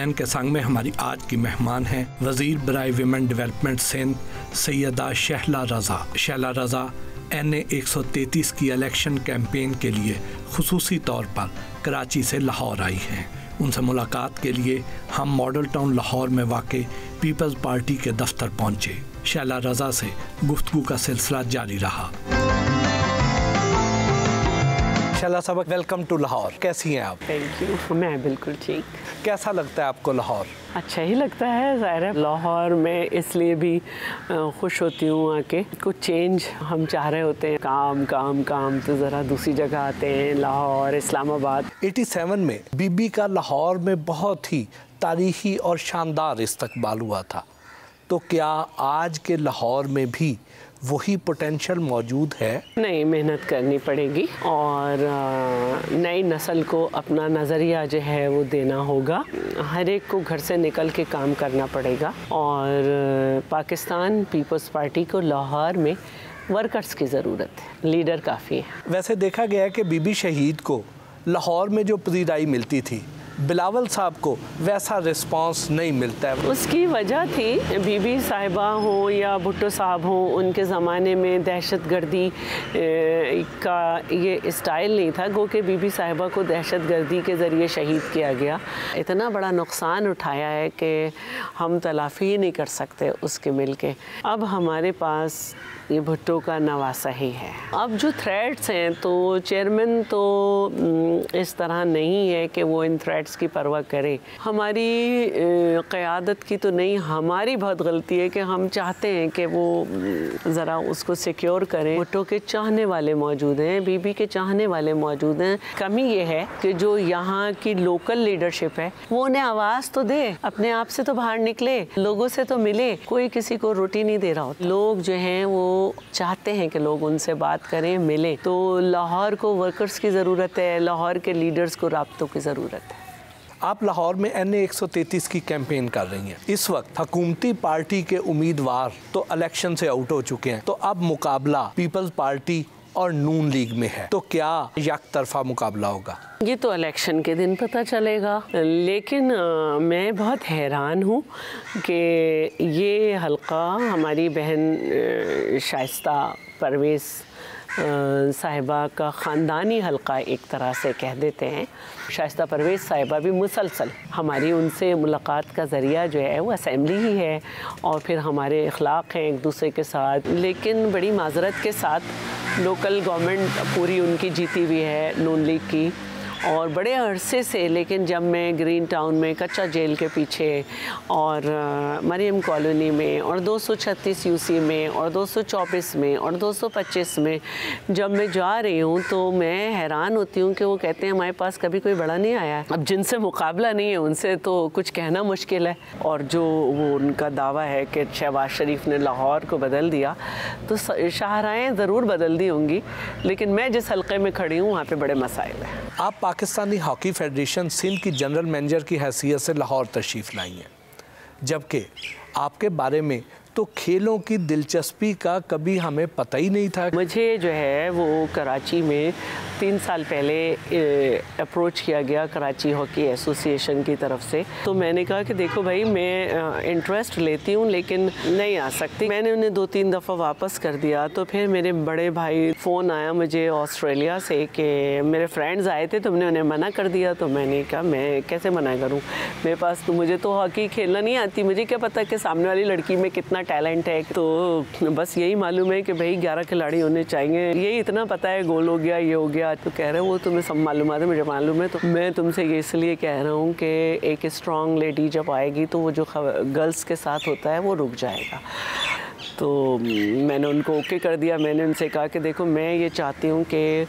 नाज़रीन के संग में हमारी आज की मेहमान हैं वज़ीर बराए विमेन डेवलपमेंट सिंध सैयदा शहला रज़ा। शहला रज़ा NA 133 की इलेक्शन कैंपेन के लिए खुसूसी तौर पर कराची से लाहौर आई हैं। उनसे मुलाकात के लिए हम मॉडल टाउन लाहौर में वाक़ पीपल्स पार्टी के दफ्तर पहुँचे। शहला रज़ा से गुफ्तगू का सिलसिला जारी रहा। शहला साहब, वेलकम टू लाहौर। कैसी हैं आप? थैंक यू, मैं बिल्कुल ठीक। कैसा लगता है आपको लाहौर? अच्छा ही लगता है। ज़ाहिर है लाहौर में इसलिए भी खुश होती हूँ आके। कुछ चेंज हम चाह रहे होते हैं, काम काम काम, तो ज़रा दूसरी जगह आते हैं, लाहौर, इस्लामाबाद। 87 में बीबी का लाहौर में बहुत ही तारीखी और शानदार इस्तकबाल हुआ था, तो क्या आज के लाहौर में भी वही पोटेंशियल मौजूद है? नहीं, मेहनत करनी पड़ेगी और नई नस्ल को अपना नज़रिया जो है वो देना होगा। हर एक को घर से निकल के काम करना पड़ेगा और पाकिस्तान पीपल्स पार्टी को लाहौर में वर्कर्स की ज़रूरत है, लीडर काफ़ी है। वैसे देखा गया है कि बीबी शहीद को लाहौर में जो पजीराई मिलती थी, बिलावल साहब को वैसा रिस्पांस नहीं मिलता है। उसकी वजह थी बीबी साहिबा हो या भुट्टो साहब हो, उनके ज़माने में दहशतगर्दी का ये स्टाइल नहीं था। गो के बीबी साहिबा को दहशतगर्दी के ज़रिए शहीद किया गया। इतना बड़ा नुकसान उठाया है कि हम तलाफ़ी ही नहीं कर सकते उसके मिल के। अब हमारे पास ये भुट्टो का नवासा ही है। अब जो थ्रेट्स हैं, तो चेयरमैन तो इस तरह नहीं है कि वो इन थ्रेट्स की परवाह करे। हमारी क़यादत की तो नहीं, हमारी बहुत गलती है कि हम चाहते हैं कि वो ज़रा उसको सिक्योर करें। भुट्टो के चाहने वाले मौजूद हैं, बीबी के चाहने वाले मौजूद हैं। कमी ये है कि जो यहाँ की लोकल लीडरशिप है वो उन्हें आवाज़ तो दे, अपने आप से तो बाहर निकले, लोगों से तो मिले। कोई किसी को रोटी नहीं दे रहा होता। लोग जो हैं वो चाहते हैं कि लोग उनसे बात करें, मिले। तो लाहौर को वर्कर्स की ज़रूरत है, लाहौर के लीडर्स को राब्तों की ज़रूरत है। आप लाहौर में NA 133 की कैंपेन कर रही हैं। इस वक्त हुकूमती पार्टी के उम्मीदवार तो इलेक्शन से आउट हो चुके हैं, तो अब मुकाबला पीपल्स पार्टी और नून लीग में है, तो क्या यकतरफा मुकाबला होगा? ये तो इलेक्शन के दिन पता चलेगा, लेकिन मैं बहुत हैरान हूँ कि ये हल्का हमारी बहन शाइस्ता परवेज़ साहिबा का ख़ानदानी हल्का एक तरह से कह देते हैं। शाइस्ता परवेज़ साहिबा भी मुसलसल हमारी उनसे मुलाकात का ज़रिया जो है वो असेंबली ही है और फिर हमारे अखलाक हैं एक दूसरे के साथ। लेकिन बड़ी माजरत के साथ लोकल गवर्नमेंट पूरी उनकी जीती हुई है, नून लीग की, और बड़े अरसे से। लेकिन जब मैं ग्रीन टाउन में कच्चा जेल के पीछे और मरियम कॉलोनी में और 236 UC में और 224 में और 225 में जब मैं जा रही हूँ, तो मैं हैरान होती हूँ कि वो कहते हैं हमारे पास कभी कोई बड़ा नहीं आया। अब जिनसे मुकाबला नहीं है उनसे तो कुछ कहना मुश्किल है। और जो वो उनका दावा है कि शहबाज शरीफ ने लाहौर को बदल दिया, तो शाहराहें ज़रूर बदल दी होंगी, लेकिन मैं जिस हल्के में खड़ी हूँ वहाँ पर बड़े मसाइल हैं। आप पाकिस्तानी हॉकी फेडरेशन सिंध की जनरल मैनेजर की हैसियत से लाहौर तशरीफ़ लाई हैं, जबकि आपके बारे में तो खेलों की दिलचस्पी का कभी हमें पता ही नहीं था। मुझे जो है वो कराची में 3 साल पहले अप्रोच किया गया कराची हॉकी एसोसिएशन की तरफ से। तो मैंने कहा कि देखो भाई, मैं इंटरेस्ट लेती हूँ लेकिन नहीं आ सकती। मैंने उन्हें 2-3 दफ़ा वापस कर दिया। तो फिर मेरे बड़े भाई फ़ोन आया मुझे ऑस्ट्रेलिया से कि मेरे फ्रेंड्स आए थे, तुमने उन्हें मना कर दिया। तो मैंने कहा मैं कैसे मना करूँ, मेरे पास तो मुझे तो हॉकी खेलना नहीं आती, मुझे क्या पता कि सामने वाली लड़की में कितना टैलेंट है। तो बस यही मालूम है कि भाई 11 खिलाड़ी होने चाहिए, यही इतना पता है, गोल हो गया, ये हो गया। तो कह रहे वो तुम्हें सब मालूम है, मुझे मालूम है। तो मैं तुमसे ये इसलिए कह रहा हूँ कि एक स्ट्रॉन्ग लेडी जब आएगी तो वो जो गर्ल्स के साथ होता है वो रुक जाएगा। तो मैंने उनको ओके कर दिया। मैंने उनसे कहा कि देखो, मैं ये चाहती हूँ कि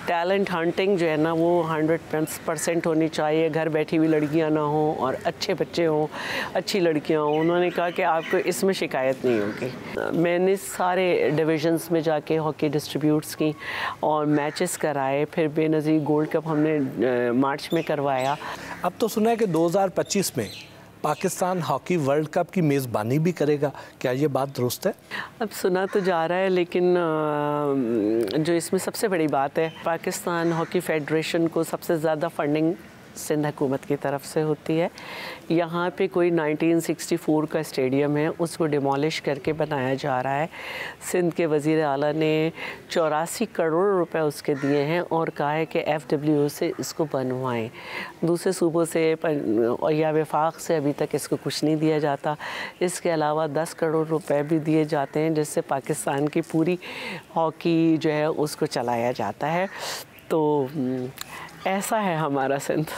टैलेंट हंटिंग जो है ना वो 100% होनी चाहिए, घर बैठी हुई लड़कियाँ ना हों और अच्छे बच्चे हों, अच्छी लड़कियाँ हों। उन्होंने कहा कि आपको इसमें शिकायत नहीं होगी। मैंने सारे डिविजन्स में जाके हॉकी डिस्ट्रीब्यूट्स की और मैचेस कराए। फिर बेनज़ीर गोल्ड कप हमने मार्च में करवाया। अब तो सुना है कि 2025 में पाकिस्तान हॉकी वर्ल्ड कप की मेज़बानी भी करेगा, क्या ये बात दुरुस्त है? अब सुना तो जा रहा है, लेकिन जो इसमें सबसे बड़ी बात है, पाकिस्तान हॉकी फेडरेशन को सबसे ज़्यादा फंडिंग सिंध हुकूमत की तरफ से होती है। यहाँ पे कोई 1964 का स्टेडियम है, उसको डिमोलिश करके बनाया जा रहा है। सिंध के वज़ीर आला ने 84 करोड़ रुपए उसके दिए हैं और कहा है कि FWO से इसको बनवाएं। दूसरे सूबों से या वफाक से अभी तक इसको कुछ नहीं दिया जाता। इसके अलावा 10 करोड़ रुपए भी दिए जाते हैं, जिससे पाकिस्तान की पूरी हॉकी जो है उसको चलाया जाता है। तो ऐसा है हमारा सिंध।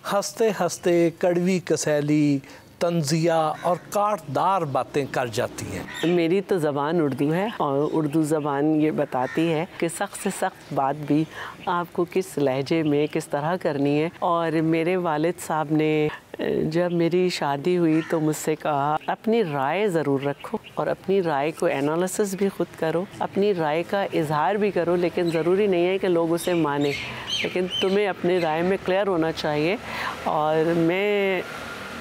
हंसते हंसते कड़वी कसैली तंजिया और काटदार बातें कर जाती हैं। मेरी तो ज़बान उर्दू है और उर्दू ज़बान ये बताती है कि सख्त से सख्त बात भी आपको किस लहजे में किस तरह करनी है। और मेरे वालिद साहब ने जब मेरी शादी हुई तो मुझसे कहा, अपनी राय ज़रूर रखो और अपनी राय को एनालिसिस भी ख़ुद करो, अपनी राय का इजहार भी करो, लेकिन ज़रूरी नहीं है कि लोग उसे माने, लेकिन तुम्हें अपनी राय में क्लियर होना चाहिए। और मैं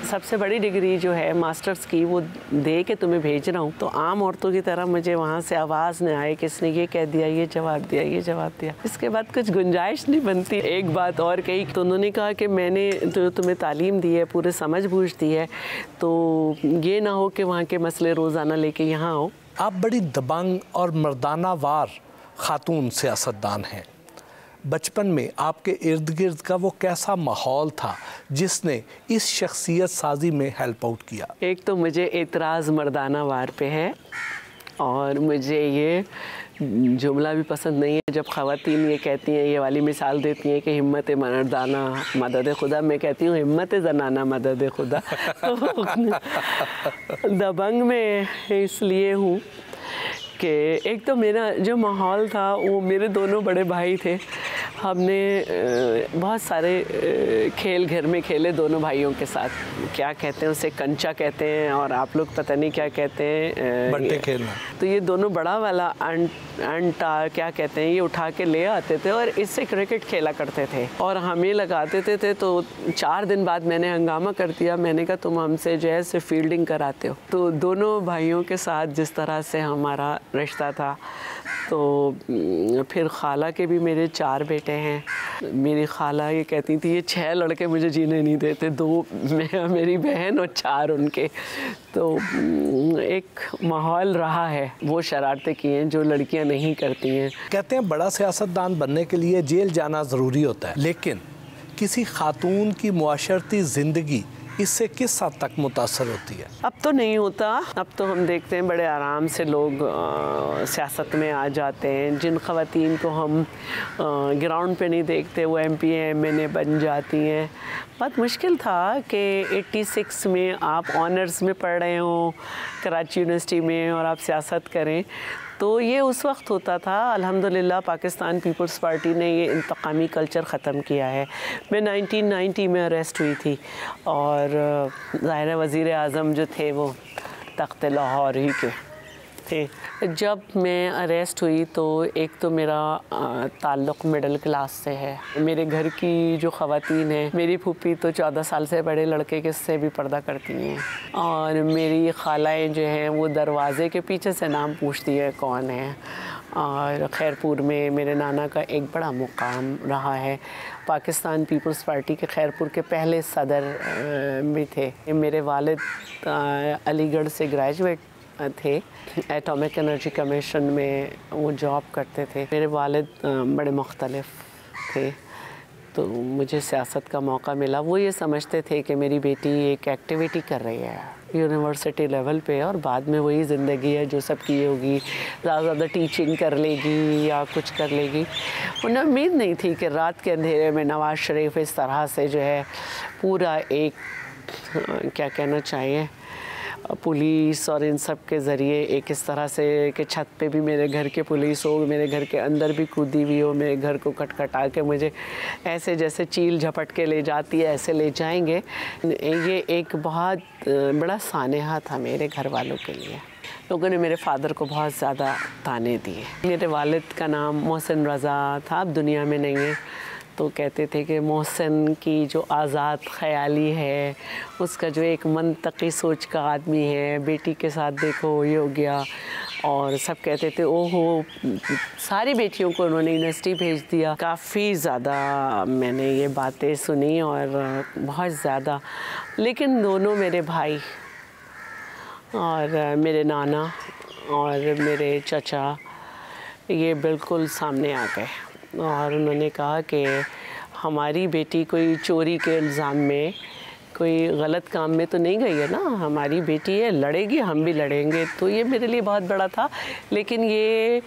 सबसे बड़ी डिग्री जो है मास्टर्स की वो दे के तुम्हें भेज रहा हूँ, तो आम औरतों की तरह मुझे वहाँ से आवाज़ न आए कि इसने ये कह दिया, ये जवाब दिया, ये जवाब दिया। इसके बाद कुछ गुंजाइश नहीं बनती। एक बात और कही तो उन्होंने कहा कि मैंने तो तुम्हें तालीम दी है, पूरे समझ बूझ दी है, तो ये ना हो कि वहाँ के मसले रोज़ाना लेके यहाँ आओ। आप बड़ी दबंग और मर्दाना वार खातून सियासतदान हैं। बचपन में आपके इर्द गिर्द का वो कैसा माहौल था जिसने इस शख्सियत साजी में हेल्प आउट किया? एक तो मुझे एतराज़ मर्दाना वार पे है और मुझे ये जुमला भी पसंद नहीं है जब ख़वातीन ये कहती हैं, ये वाली मिसाल देती हैं कि हिम्मत मर्दाना मदद खुदा। मैं कहती हूँ हिम्मत ज़नाना मदद खुदा। दबंग में इसलिए हूँ कि एक तो मेरा जो माहौल था वो मेरे दोनों बड़े भाई थे, हमने बहुत सारे खेल घर में खेले दोनों भाइयों के साथ। क्या कहते हैं उसे, कंचा कहते हैं और आप लोग पता नहीं क्या कहते हैं, बंटे खेलना। तो ये दोनों बड़ा वाला अंटा क्या कहते हैं, ये उठा के ले आते थे और इससे क्रिकेट खेला करते थे और हमें लगाते थे। तो 4 दिन बाद मैंने हंगामा कर दिया, मैंने कहा तुम हमसे जो है सिर्फ फील्डिंग कराते हो। तो दोनों भाइयों के साथ जिस तरह से हमारा रिश्ता था, तो फिर खाला के भी मेरे 4 बेटे हैं। मेरी खाला ये कहती थी ये 6 लड़के मुझे जीने नहीं देते, 2 मेरी बहन और 4 उनके। तो एक माहौल रहा है, वो शरारतें की हैं जो लड़कियां नहीं करती हैं। कहते हैं बड़ा सियासतदान बनने के लिए जेल जाना ज़रूरी होता है, लेकिन किसी खातून की मुआशरती ज़िंदगी इससे किस हद तक मुतासर होती है? अब तो नहीं होता, अब तो हम देखते हैं बड़े आराम से लोग सियासत में आ जाते हैं। जिन ख़वातीन को हम ग्राउंड पे नहीं देखते वो MP MNA बन जाती हैं। बहुत मुश्किल था कि 86 में आप ऑनर्स में पढ़ रहे हो कराची यूनिवर्सिटी में और आप सियासत करें, तो ये उस वक्त होता था। अल्हम्दुलिल्लाह पाकिस्तान पीपल्स पार्टी ने ये इंतकामी कल्चर ख़त्म किया है। मैं 1990 में अरेस्ट हुई थी और ज़ाहिर वज़ीर आज़म जो थे वो तख्त लाहौर ही के थे। जब मैं अरेस्ट हुई तो एक तो मेरा ताल्लुक़ मिडिल क्लास से है। मेरे घर की जो ख़वातीन हैं, मेरी फूफी तो 14 साल से बड़े लड़के के से भी पर्दा करती हैं और मेरी खालाएँ जो हैं वो दरवाज़े के पीछे से नाम पूछती है कौन है। और खैरपुर में मेरे नाना का एक बड़ा मुकाम रहा है। पाकिस्तान पीपल्स पार्टी के खैरपुर के पहले सदर भी थे। मेरे वालिद अलीगढ़ से ग्रेजुएट थे, एटॉमिक एनर्जी कमीशन में वो जॉब करते थे। मेरे वालिद बड़े मुख्तलिफ थे, तो मुझे सियासत का मौका मिला। वो ये समझते थे कि मेरी बेटी एक एक्टिविटी कर रही है यूनिवर्सिटी लेवल पे और बाद में वही ज़िंदगी है जो सबकी ये होगी, ज़्यादा टीचिंग कर लेगी या कुछ कर लेगी। उन्हें उम्मीद नहीं थी कि रात के अंधेरे में नवाज़ शरीफ इस तरह से जो है पूरा एक क्या कहना चाहिए पुलिस और इन सब के ज़रिए एक इस तरह से कि छत पे भी मेरे घर के पुलिस हो, मेरे घर के अंदर भी कूदी हुई हो, मेरे घर को खटखटा के मुझे ऐसे जैसे चील झपट के ले जाती है ऐसे ले जाएंगे। ये एक बहुत बड़ा सानेहा था मेरे घर वालों के लिए। लोगों ने मेरे फ़ादर को बहुत ज़्यादा ताने दिए। मेरे वालिद का नाम मोहसिन रज़ा था, अब दुनिया में नहीं है। तो कहते थे कि मोहसिन की जो आज़ाद ख़याली है, उसका जो एक मंतकी सोच का आदमी है, बेटी के साथ देखो ये हो गया। और सब कहते थे ओहो, सारी बेटियों को उन्होंने यूनिवर्सिटी भेज दिया। काफ़ी ज़्यादा मैंने ये बातें सुनी और बहुत ज़्यादा, लेकिन दोनों मेरे भाई और मेरे नाना और मेरे चचा ये बिल्कुल सामने आ गए और उन्होंने कहा कि हमारी बेटी कोई चोरी के इल्ज़ाम में, कोई गलत काम में तो नहीं गई है ना, हमारी बेटी है, लड़ेगी, हम भी लड़ेंगे। तो ये मेरे लिए बहुत बड़ा था, लेकिन ये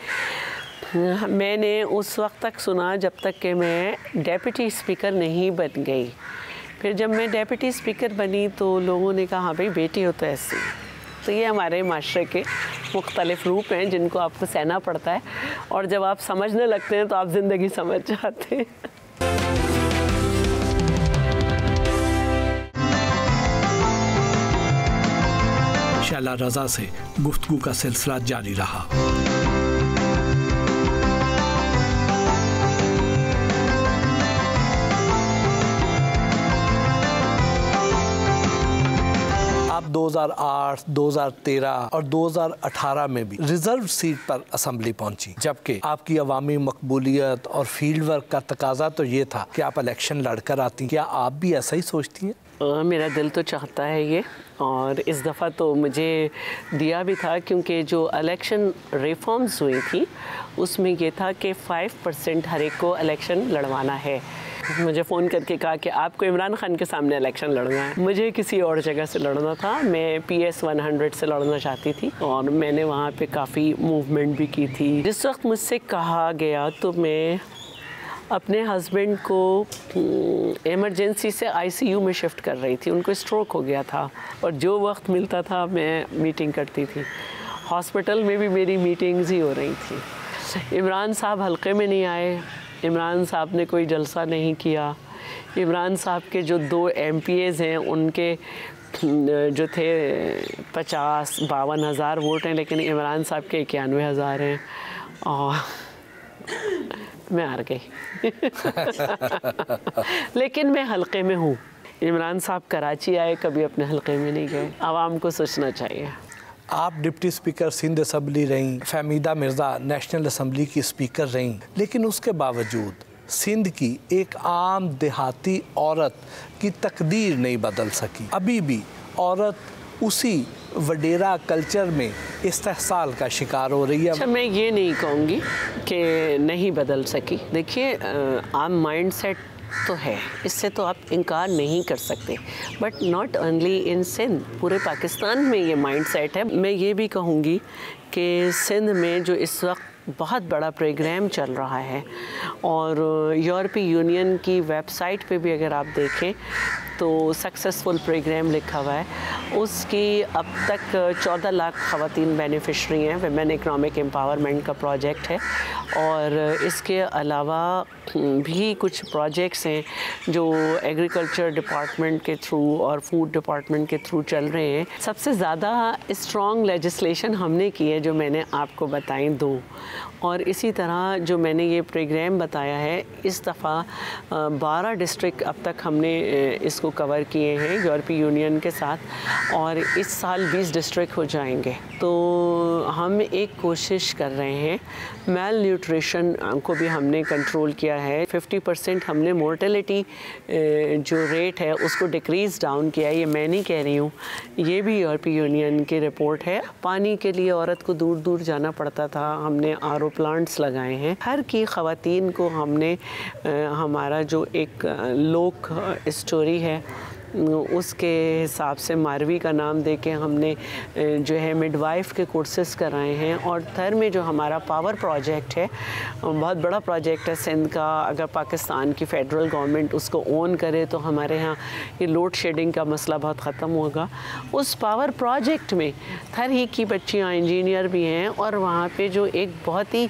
मैंने उस वक्त तक सुना जब तक कि मैं डेप्यूटी स्पीकर नहीं बन गई। फिर जब मैं डेप्यूटी स्पीकर बनी तो लोगों ने कहा हाँ भाई बेटी हो तो ऐसी। तो ये हमारे माशरे के मुख्तलिफ रूप हैं जिनको आपको सहना पड़ता है, और जब आप समझने लगते हैं तो आप ज़िंदगी समझ जाते हैं। शैला रज़ा से गुफ्तगू का सिलसिला जारी रहा। आप 2008, 2013 और 2018 में भी रिजर्व सीट पर असेंबली पहुंची, जबकि आपकी अवामी मकबूलियत और फील्ड वर्क का तकाजा तो ये था कि आप इलेक्शन लड़कर आती। क्या आप भी ऐसा ही सोचती हैं? मेरा दिल तो चाहता है ये, और इस दफ़ा तो मुझे दिया भी था, क्योंकि जो इलेक्शन रिफॉर्म्स हुई थी उसमें ये था कि 5% हर एक को इलेक्शन लड़वाना है। मुझे फ़ोन करके कहा कि आपको इमरान खान के सामने इलेक्शन लड़ना है। मुझे किसी और जगह से लड़ना था, मैं PS 100 से लड़ना चाहती थी और मैंने वहाँ पे काफ़ी मूवमेंट भी की थी। जिस वक्त मुझसे कहा गया तो मैं अपने हस्बैंड को इमरजेंसी से ICU में शिफ्ट कर रही थी, उनको स्ट्रोक हो गया था, और जो वक्त मिलता था मैं मीटिंग करती थी। हॉस्पिटल में भी मेरी मीटिंग्स ही हो रही थी। इमरान साहब हल्के में नहीं आए, इमरान साहब ने कोई जलसा नहीं किया। इमरान साहब के जो 2 MPAs हैं उनके जो थे 50-52 हज़ार वोट हैं, लेकिन इमरान साहब के 91,000 हैं और मैं हार गई। लेकिन मैं हल्के में हूँ। इमरान साहब कराची आए, कभी अपने हल्के में नहीं गए। आवाम को सोचना चाहिए। आप डिप्टी स्पीकर सिंध असम्बली रहीं, फहमीदा मिर्ज़ा नेशनल असम्बली की स्पीकर रहीं, लेकिन उसके बावजूद सिंध की एक आम देहाती औरत की तकदीर नहीं बदल सकी। अभी भी औरत उसी वडेरा कल्चर में इस्तेहसाल का शिकार हो रही है। अच्छा, मैं ये नहीं कहूँगी कि नहीं बदल सकी। देखिए, आम माइंड सेट तो है, इससे तो आप इनकार नहीं कर सकते, but not only in Sindh, पूरे पाकिस्तान में ये माइंड सेट है। मैं ये भी कहूँगी कि सिंध में जो इस वक्त बहुत बड़ा प्रोग्राम चल रहा है, और यूरोपीय यूनियन की वेबसाइट पे भी अगर आप देखें तो सक्सेसफुल प्रोग्राम लिखा हुआ है, उसकी अब तक 14 लाख ख़वातीन बेनिफिशरी हैं। वुमेन इकनॉमिक एम्पावरमेंट का प्रोजेक्ट है, और इसके अलावा भी कुछ प्रोजेक्ट्स हैं जो एग्रीकल्चर डिपार्टमेंट के थ्रू और फूड डिपार्टमेंट के थ्रू चल रहे हैं। सबसे ज़्यादा स्ट्रॉन्ग लेजिस्लेशन हमने की है, जो मैंने आपको बताई 2, और इसी तरह जो मैंने ये प्रोग्राम बताया है, इस दफ़ा 12 डिस्ट्रिक्ट अब तक हमने इसको कवर किए हैं यूरोपीय यूनियन के साथ, और इस साल 20 डिस्ट्रिक्ट हो जाएंगे। तो हम एक कोशिश कर रहे हैं, मेल न्यूट्रिशन को भी हमने कंट्रोल किया है। 50% हमने मोर्टेलिटी जो रेट है उसको डिक्रीज़ डाउन किया है। ये मैं नहीं कह रही हूँ, ये भी यूरोपीय यूनियन की रिपोर्ट है। पानी के लिए औरत को दूर दूर जाना पड़ता था, हमने RO प्लांट्स लगाए हैं। हर की ख़वातीन को हमने हमारा जो एक लोक स्टोरी है उसके हिसाब से मारवी का नाम देके हमने जो है मिडवाइफ के कोर्सेज़ कराए हैं। और थर में जो हमारा पावर प्रोजेक्ट है, बहुत बड़ा प्रोजेक्ट है सिंध का। अगर पाकिस्तान की फ़ेडरल गवर्नमेंट उसको ओन करे तो हमारे यहाँ ये लोड शेडिंग का मसला बहुत ख़त्म होगा। उस पावर प्रोजेक्ट में थर ही की बच्चियाँ इंजीनियर भी हैं, और वहाँ पे जो एक बहुत ही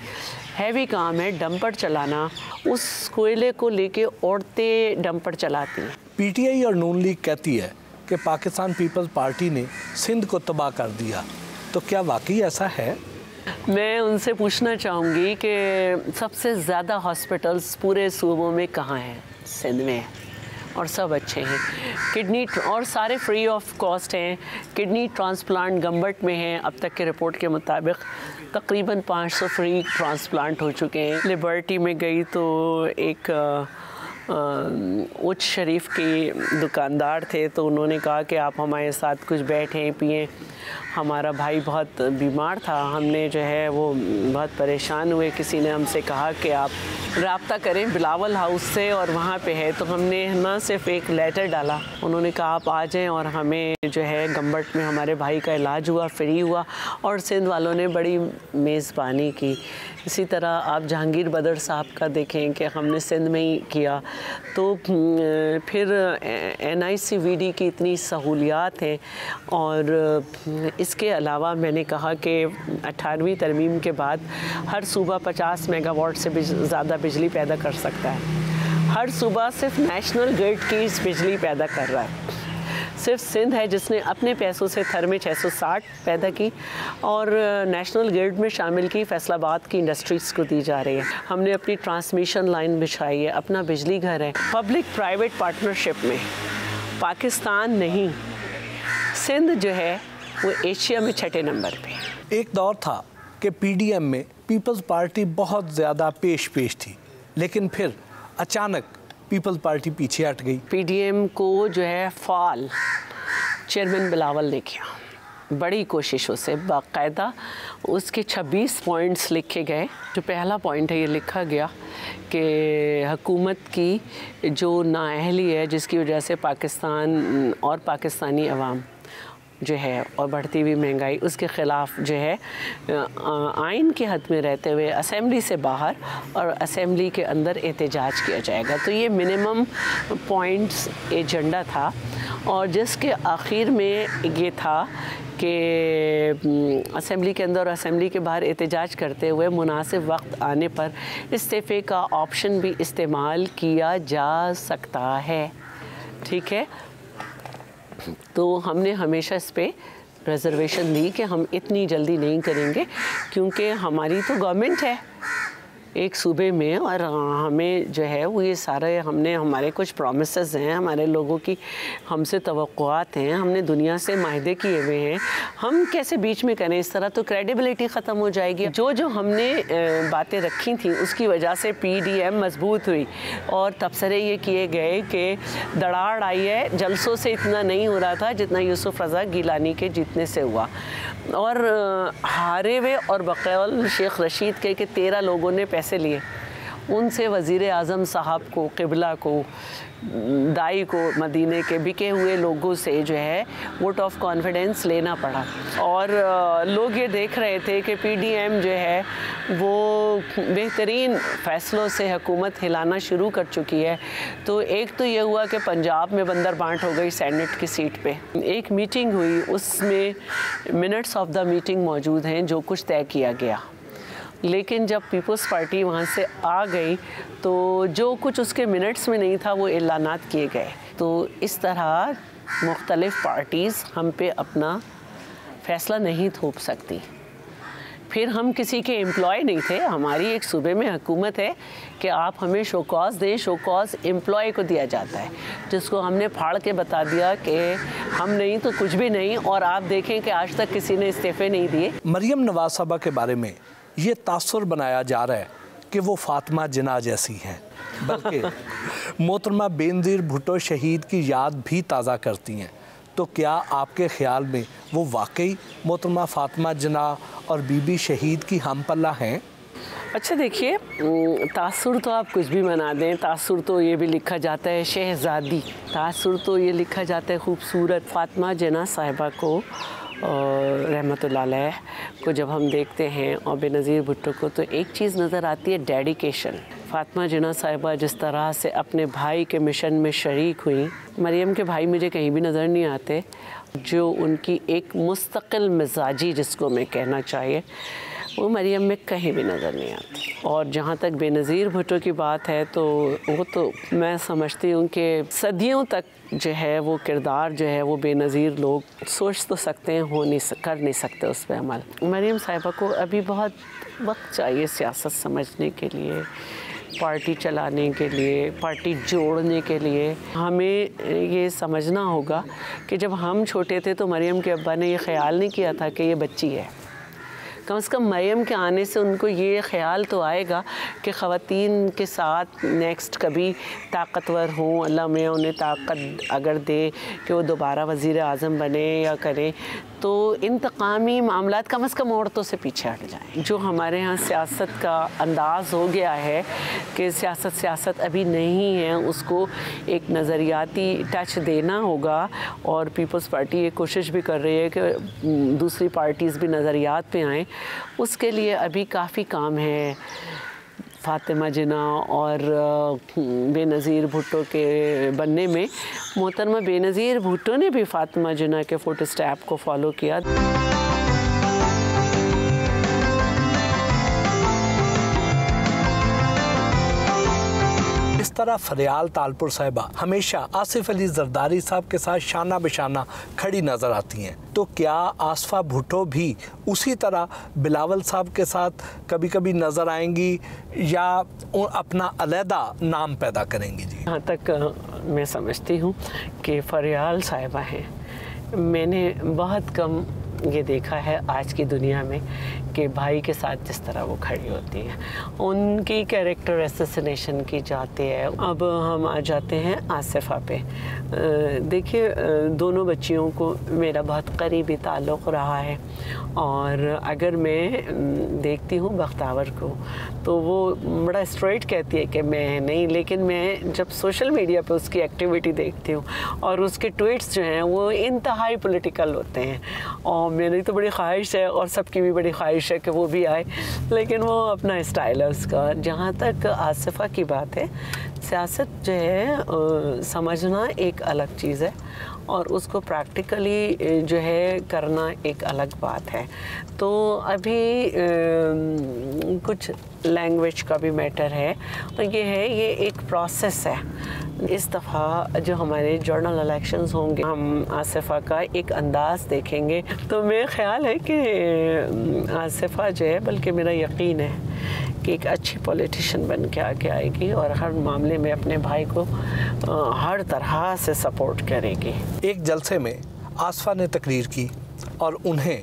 हैवी काम है डंपर चलाना, उस कोयले को लेके औरतें डंपर चलाती हैं। PTI और नून लीग कहती है कि पाकिस्तान पीपल्स पार्टी ने सिंध को तबाह कर दिया, तो क्या वाकई ऐसा है? मैं उनसे पूछना चाहूँगी कि सबसे ज़्यादा हॉस्पिटल्स पूरे सूबों में कहाँ हैं? सिंध में है और सब अच्छे हैं। किडनी और सारे फ्री ऑफ कॉस्ट हैं। किडनी ट्रांसप्लांट गंबट में हैं। अब तक के रिपोर्ट के मुताबिक तकरीबन 500 फ्री ट्रांसप्लांट हो चुके हैं। लिबर्टी में गई तो एक उच्च शरीफ के दुकानदार थे, तो उन्होंने कहा कि आप हमारे साथ कुछ बैठें पिएं। हमारा भाई बहुत बीमार था, हमने जो है वो बहुत परेशान हुए। किसी ने हमसे कहा कि आप राब्ता करें बिलावल हाउस से और वहाँ पे है, तो हमने ना सिर्फ एक लेटर डाला, उन्होंने कहा आप आ जाएं और हमें जो है गंबट में हमारे भाई का इलाज हुआ, फ्री हुआ और सिंध वालों ने बड़ी मेज़बानी की। इसी तरह आप जहांगीर बदर साहब का देखें कि हमने सिंध में ही किया। तो फिर NICVD की इतनी सहूलियात हैं। और इसके अलावा मैंने कहा कि 18वीं तरमीम के बाद हर सूबा 50 मेगावाट से ज़्यादा बिजली पैदा कर सकता है। हर सूबा सिर्फ नेशनल ग्रिड की बिजली पैदा कर रहा है। सिर्फ सिंध है जिसने अपने पैसों से थर में 660 पैदा की और नेशनल ग्रिड में शामिल की। फैसलाबाद की इंडस्ट्रीज़ को दी जा रही है। हमने अपनी ट्रांसमिशन लाइन बिछाई है, अपना बिजली घर है। पब्लिक प्राइवेट पार्टनरशिप में पाकिस्तान नहीं, सिंध जो है वो एशिया में 6ठे नंबर पे। एक दौर था कि PDM में पीपल्स पार्टी बहुत ज़्यादा पेश थी, लेकिन फिर अचानक पीपल्स पार्टी पीछे हट गई। PDM को जो है फाल चेयरमैन बिलावल ने किया, बड़ी कोशिशों से बाकायदा उसके 26 पॉइंट्स लिखे गए। जो पहला पॉइंट है, ये लिखा गया कि हुकूमत की जो नाअहली है जिसकी वजह से पाकिस्तान और पाकिस्तानी अवाम जो है और बढ़ती हुई महंगाई, उसके ख़िलाफ़ जो है आइन के हद में रहते हुए असेंबली से बाहर और असेंबली के अंदर एहतजाज किया जाएगा। तो ये मिनिमम पॉइंट्स एजेंडा था और जिसके आखिर में ये था कि असेंबली के अंदर और असेंबली के बाहर एहतजाज करते हुए मुनासिब वक्त आने पर इस्तीफ़े का ऑप्शन भी इस्तेमाल किया जा सकता है। ठीक है, तो हमने हमेशा इस पे रिजर्वेशन दी कि हम इतनी जल्दी नहीं करेंगे, क्योंकि हमारी तो गवर्नमेंट है एक सूबे में और हमें जो है वो ये सारे हमारे कुछ प्रॉमिसेस हैं, हमारे लोगों की हमसे तवक्कुआत हैं, हमने दुनिया से माहदे किए हुए हैं। हम कैसे बीच में करें? इस तरह तो क्रेडिबिलिटी ख़त्म हो जाएगी। जो हमने बातें रखी थी उसकी वजह से PDM मजबूत हुई और तबसरे ये किए गए कि दराड़ आई है, जलसों से इतना नहीं हो रहा था जितना यूसुफ रज़ा गिलानी के जीतने से हुआ। और हारे हुए और बकौल शेख रशीद के 13 लोगों ने पैसे लिए, उनसे वज़ीर आज़म साहब को, क़िबला को, दाई को, मदीने के बिके हुए लोगों से जो है वोट ऑफ कॉन्फिडेंस लेना पड़ा। और लोग ये देख रहे थे कि PDM जो है वो बेहतरीन फ़ैसलों से हुकूमत हिलाना शुरू कर चुकी है। तो एक तो ये हुआ कि पंजाब में बंदर बांट हो गई सेनेट की सीट पे। एक मीटिंग हुई, उसमें मिनट्स ऑफ द मीटिंग मौजूद हैं, जो कुछ तय किया गया। लेकिन जब पीपल्स पार्टी वहाँ से आ गई तो जो कुछ उसके मिनट्स में नहीं था वो ऐलानात किए गए। तो इस तरह मुख्तलिफ़ पार्टीज़ हम पे अपना फ़ैसला नहीं थोप सकती। फिर हम किसी के एम्प्लॉय नहीं थे, हमारी एक सूबे में हुकूमत है कि आप हमें शोकॉज़ दें। शोकॉज़ एम्प्लॉय को दिया जाता है, जिसको हमने फाड़ के बता दिया कि हम नहीं तो कुछ भी नहीं। और आप देखें कि आज तक किसी ने इस्तीफ़े नहीं दिए। मरियम नवाज साहबा के बारे में ये तासुर बनाया जा रहा है कि वो फातिमा जिन्ना जैसी हैं, बल्कि मोहतरमा बेनज़ीर भुट्टो शहीद की याद भी ताज़ा करती हैं। तो क्या आपके ख्याल में वो वाकई मोहतरमा फातिमा जिन्ना और बीबी शहीद की हमपल्ला हैं? अच्छा देखिए, तासुर तो आप कुछ भी बना दें। तासुर तो ये भी लिखा जाता है शहज़ादी, तासुर तो ये लिखा जाता है खूबसूरत। फातिमा जिन्ना साहिबा को रहमतुल्लाह अलैह को जब हम देखते हैं और बेनज़ीर भुट्टो को, तो एक चीज़ नज़र आती है, डेडिकेशन। फातिमा जिन्ना साहिबा जिस तरह से अपने भाई के मिशन में शरीक हुई, मरियम के भाई मुझे कहीं भी नज़र नहीं आते। जो उनकी एक मुस्तकिल मिजाजी, जिसको मैं कहना चाहिए, वो मरियम में कहीं भी नज़र नहीं आती। और जहाँ तक बेनज़ीर भुट्टो की बात है तो वो तो मैं समझती हूँ कि सदियों तक जो है वो किरदार जो है वो बेनज़ीर लोग सोच तो सकते हैं, कर नहीं सकते उस पर अमल। मरियम साहिबा को अभी बहुत वक्त चाहिए सियासत समझने के लिए, पार्टी चलाने के लिए, पार्टी जोड़ने के लिए। हमें ये समझना होगा कि जब हम छोटे थे तो मरियम के अब्बा ने ये ख्याल नहीं किया था कि ये बच्ची है। कम से कम मरियम के आने से उनको ये ख्याल तो आएगा कि ख़वातीन के साथ नेक्स्ट कभी ताकतवर हों, अल्लाह में उन्हें ताकत अगर दे कि वो दोबारा वज़ीर आज़म बने या करें, तो इंतकामी मामलात कम से कम औरतों से पीछे हट जाएं। जो हमारे यहाँ सियासत का अंदाज़ हो गया है कि सियासत अभी नहीं है, उसको एक नज़रियाती टच देना होगा। और पीपल्स पार्टी ये कोशिश भी कर रही है कि दूसरी पार्टीज़ भी नज़रियात पे आएँ। उसके लिए अभी काफ़ी काम है। फ़ातिमा जिन्ना और बेनज़ीर भुट्टो के बनने में, मोहतरमा बेनज़ीर भुट्टो ने भी फ़ातिमा जिन्ना के फुटस्टेप को फॉलो किया। इस तरह फरियाल तालपुर साहिबा हमेशा आसिफ अली जरदारी साहब के साथ शाना बिशाना खड़ी नजर आती हैं, तो क्या आसफा भुट्टो भी उसी तरह बिलावल साहब के साथ कभी कभी नजर आएंगी या अपना अलहदा नाम पैदा करेंगी? जी, यहाँ तक मैं समझती हूँ कि फरियाल साहिबा हैं। मैंने बहुत कम ये देखा है आज की दुनिया में कि भाई के साथ जिस तरह वो खड़ी होती है, उनकी कैरेक्टर एसेसिनेशन की जाती है। अब हम आ जाते हैं आसिफा पे। देखिए, दोनों बच्चियों को मेरा बहुत करीबी ताल्लुक़ रहा है और अगर मैं देखती हूँ बख्तावर को तो वो बड़ा स्ट्रेट कहती है कि मैं नहीं, लेकिन मैं जब सोशल मीडिया पे उसकी एक्टिविटी देखती हूँ और उसके ट्वीट्स जो हैं वो इंतहाई पॉलिटिकल होते हैं। और मेरी तो बड़ी ख्वाहिश है और सबकी भी बड़ी ख्वाहिश है कि वो भी आए, लेकिन वो अपना स्टाइल है उसका। जहाँ तक आसिफा की बात है, सियासत जो है समझना एक अलग चीज़ है और उसको प्रैक्टिकली जो है करना एक अलग बात है। तो अभी कुछ लैंग्वेज का भी मैटर है और ये एक प्रोसेस है। इस दफ़ा जो हमारे जनरल इलेक्शंस होंगे, हम आसिफा का एक अंदाज़ देखेंगे। तो मेरा ख्याल है कि आसिफा जो है, बल्कि मेरा यकीन है कि एक अच्छी पॉलिटिशियन बन के आगे आएगी और हर मामले में अपने भाई को हर तरह से सपोर्ट करेगी। एक जलसे में आसफा ने तकरीर की और उन्हें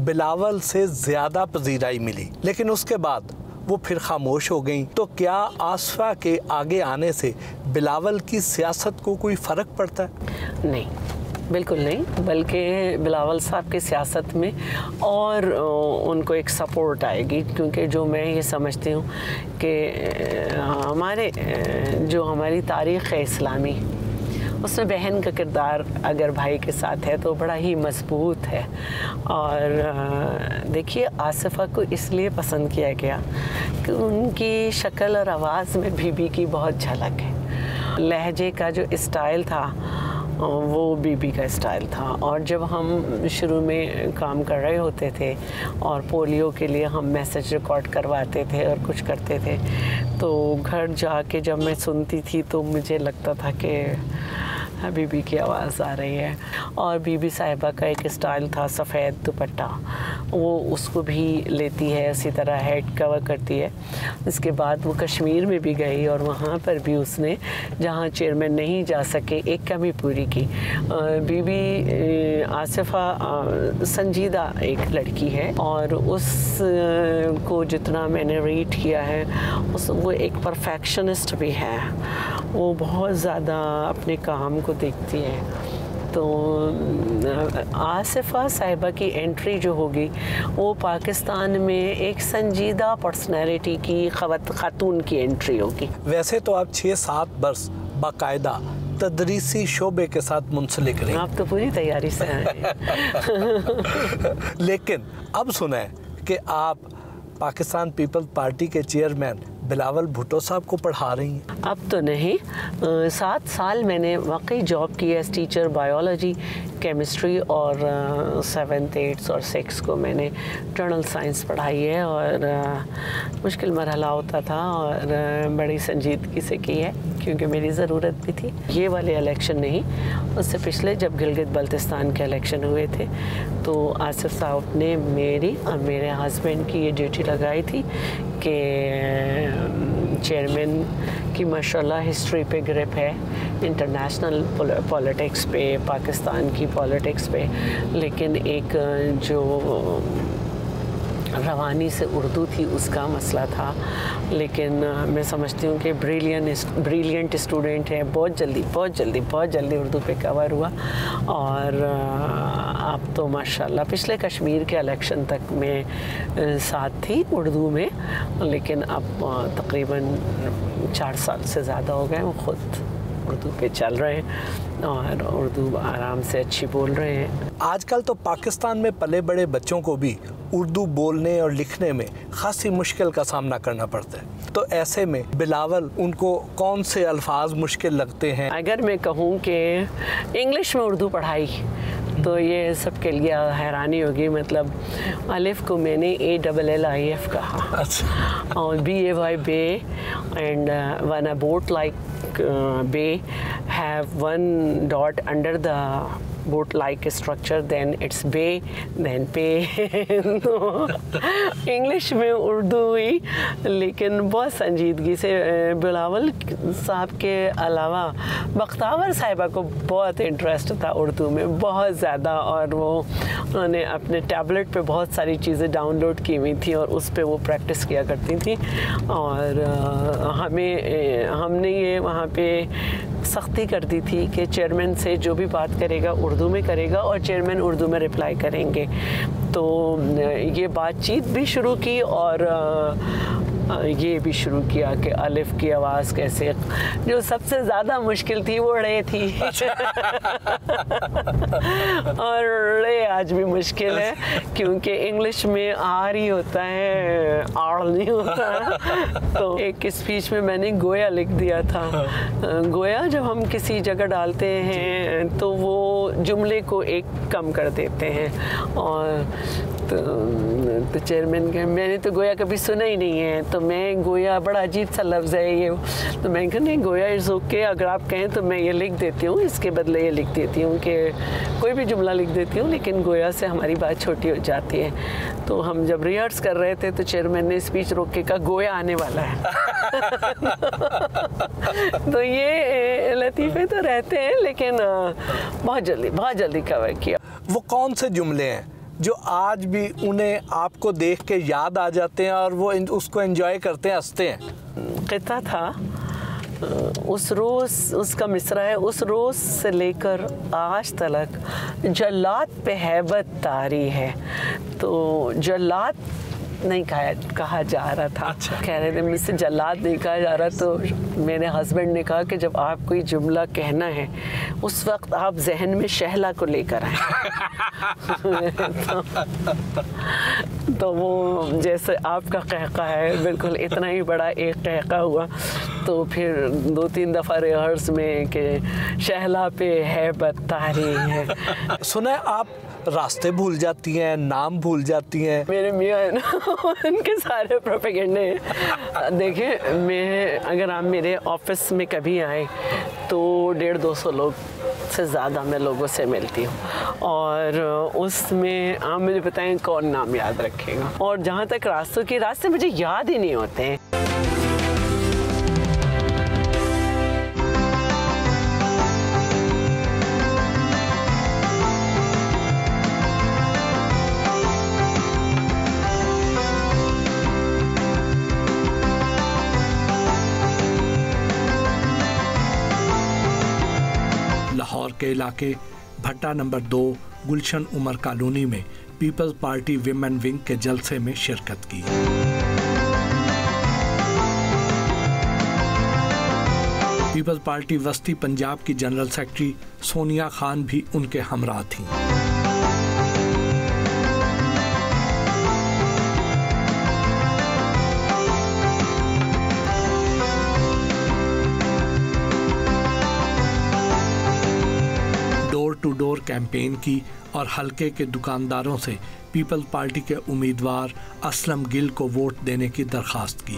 बिलावल से ज़्यादा पजीराई मिली, लेकिन उसके बाद वो फिर खामोश हो गई। तो क्या आसफा के आगे आने से बिलावल की सियासत को कोई फ़र्क पड़ता है? नहीं, बिल्कुल नहीं, बल्कि बिलावल साहब की सियासत में और उनको एक सपोर्ट आएगी। क्योंकि जो मैं ये समझती हूँ कि हमारी तारीख़ है इस्लामी, उसमें बहन का किरदार अगर भाई के साथ है तो बड़ा ही मजबूत है। और देखिए, आसिफा को इसलिए पसंद किया गया कि उनकी शक्ल और आवाज़ में बीबी की बहुत झलक है। लहजे का जो स्टाइल था वो बीबी का स्टाइल था। और जब हम शुरू में काम कर रहे होते थे और पोलियो के लिए हम मैसेज रिकॉर्ड करवाते थे और कुछ करते थे, तो घर जाके जब मैं सुनती थी तो मुझे लगता था कि बीबी की आवाज़ आ रही है। और बीबी साहिबा का एक स्टाइल था सफ़ेद दुपट्टा, वो उसको भी लेती है, इसी तरह हेड कवर करती है। इसके बाद वो कश्मीर में भी गई और वहाँ पर भी उसने, जहाँ चेयरमैन नहीं जा सके, एक कमी पूरी की। बीबी आसिफा संजीदा एक लड़की है और उसको जितना मैंने रीड किया है वो एक परफेक्शनिस्ट भी है। वो बहुत ज़्यादा अपने काम को देखती है। तो आसिफा साहिबा की एंट्री जो होगी वो पाकिस्तान में एक संजीदा पर्सनैलिटी की खातून की एंट्री होगी। वैसे तो आप 6-7 बरस बाकायदा तदरीसी शोबे के साथ मुंसलिक रहे। आप तो पूरी तैयारी से हैं। लेकिन अब सुने कि आप पाकिस्तान पीपल्स पार्टी के चेयरमैन बिलावल भुट्टो साहब को पढ़ा रही हैं। अब तो नहीं, 7 साल मैंने वाकई जॉब की एज टीचर बायोलॉजी केमिस्ट्री और 7th 8th और 6th को मैंने जर्नल साइंस पढ़ाई है और मुश्किल मरहला होता था और बड़ी संजीदगी से की है क्योंकि मेरी ज़रूरत भी थी। ये वाले इलेक्शन नहीं, उससे पिछले जब गिलगित बल्तिस्तान के इलेक्शन हुए थे तो आसिफ साहब ने मेरी और मेरे हस्बैंड की ये ड्यूटी लगाई थी कि चेयरमैन की माशाल्लाह हिस्ट्री पे ग्रिप है, इंटरनेशनल पॉलिटिक्स पे, पाकिस्तान की पॉलिटिक्स पे, लेकिन एक जो रवानी से उर्दू थी उसका मसला था। लेकिन मैं समझती हूँ कि ब्रिलियंट स्टूडेंट है, बहुत जल्दी उर्दू पे कवर हुआ और अब तो माशाल्लाह पिछले कश्मीर के इलेक्शन तक मैं साथ थी उर्दू में, लेकिन अब तकरीबन 4 साल से ज़्यादा हो गए वो ख़ुद उर्दू पे चल रहे हैं और उर्दू आराम से अच्छी बोल रहे हैं। आजकल तो पाकिस्तान में पले बड़े बच्चों को भी उर्दू बोलने और लिखने में खासी मुश्किल का सामना करना पड़ता है, तो ऐसे में बिलावल उनको कौन से अल्फाज मुश्किल लगते हैं? अगर मैं कहूँ कि इंग्लिश में उर्दू पढ़ाई तो ये सबके लिए हैरानी होगी। मतलब अलिफ को मैंने ALLIF कहा। अच्छा। और BAY bay and one a boat like bay have one dot under the boat like structure, then it's bay, then pay। तो इंग्लिश में उर्दू हुई, लेकिन बहुत संजीदगी से। बिलावल साहब के अलावा बख्तावर साहिबा को बहुत इंटरेस्ट था उर्दू में, बहुत ज़्यादा, और वो उन्होंने अपने टैबलेट पे बहुत सारी चीज़ें डाउनलोड की हुई थी और उस पे वो प्रैक्टिस किया करती थी। और हमने ये वहाँ पे सख्ती कर दी थी कि चेयरमैन से जो भी बात करेगा उर्दू में करेगा और चेयरमैन उर्दू में रिप्लाई करेंगे। तो ये बातचीत भी शुरू की और ये भी शुरू किया कि अलिफ की आवाज़ कैसे, जो सबसे ज़्यादा मुश्किल थी वो रे थी। और रे आज भी मुश्किल है क्योंकि इंग्लिश में आर ही होता है, आड़ नहीं होता। तो एक स्पीच में मैंने गोया लिख दिया था। गोया जब हम किसी जगह डालते हैं तो वो जुमले को एक कम कर देते हैं। और तो चेयरमैन के मैंने तो गोया कभी सुना ही नहीं है, तो मैं गोया बड़ा अजीब सा लफ्ज़ है ये, तो मैं कहा नहीं गोया इज़ ओके, अगर आप कहें तो मैं ये लिख देती हूँ, इसके बदले ये लिख देती हूँ कि कोई भी जुमला लिख देती हूँ, लेकिन गोया से हमारी बात छोटी हो जाती है। तो हम जब रिहर्स कर रहे थे तो चेयरमैन ने स्पीच रोक के कहा गोया आने वाला है। तो ये लतीफ़े तो रहते हैं, लेकिन बहुत जल्दी कवर किया। वो कौन से जुमले हैं जो आज भी उन्हें आपको देख के याद आ जाते हैं और वो उसको एंजॉय करते हैं, हंसते हैं? कहता था उस रोज़, उसका मिसरा है, उस रोज़ से लेकर आज तक जल्लाद पे हैबत तारी है। तो जल्लाद नहीं कहा जा रहा था। अच्छा। कह रहे थे मुझसे जल्लाद नहीं कहा जा रहा, तो मेरे हस्बैंड ने कहा कि जब आप कोई जुमला कहना है उस वक्त आप जहन में शहला को लेकर आए। तो वो जैसे आपका कहका है बिल्कुल इतना ही बड़ा एक कहका हुआ। तो फिर 2-3 दफ़ा रिहर्स में कि शहला पे है बत्तारी है। सुना है आप रास्ते भूल जाती हैं, नाम भूल जाती हैं? मेरे मियाँ है ना, उनके सारे प्रोपेगेंडे हैं। देखिए मैं, अगर आप मेरे ऑफिस में कभी आए तो 150-200 लोग से ज़्यादा मैं लोगों से मिलती हूँ, और उसमें आप मुझे बताएं कौन नाम याद रखेगा। और जहाँ तक रास्ते मुझे याद ही नहीं होते हैं। लाहौर के इलाके भट्टा नंबर 2 गुलशन उमर कॉलोनी में पीपल्स पार्टी विमेन विंग के जलसे में शिरकत की। पीपल्स पार्टी वस्ती पंजाब की जनरल सेक्रेटरी सोनिया खान भी उनके हमरा थीं। डोर टू डोर कैंपेन की और हलके के दुकानदारों से पीपल्स पार्टी के उम्मीदवार असलम गिल को वोट देने की दरख्वास्त की।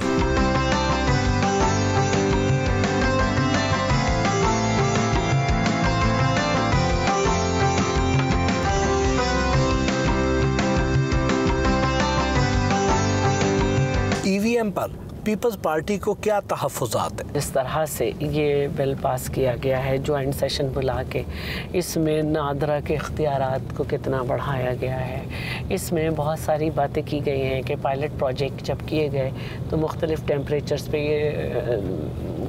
ईवीएम पर पीपल्स पार्टी को क्या तहफ़्फ़ुज़ात है? जिस तरह से ये बिल पास किया गया है जॉइंट सेशन बुला के, इसमें नादरा के इख्तियारात को कितना बढ़ाया गया है। इसमें बहुत सारी बातें की गई हैं कि पायलट प्रोजेक्ट जब किए गए तो मुख्तलिफ़ टेम्परेचर्स पे ये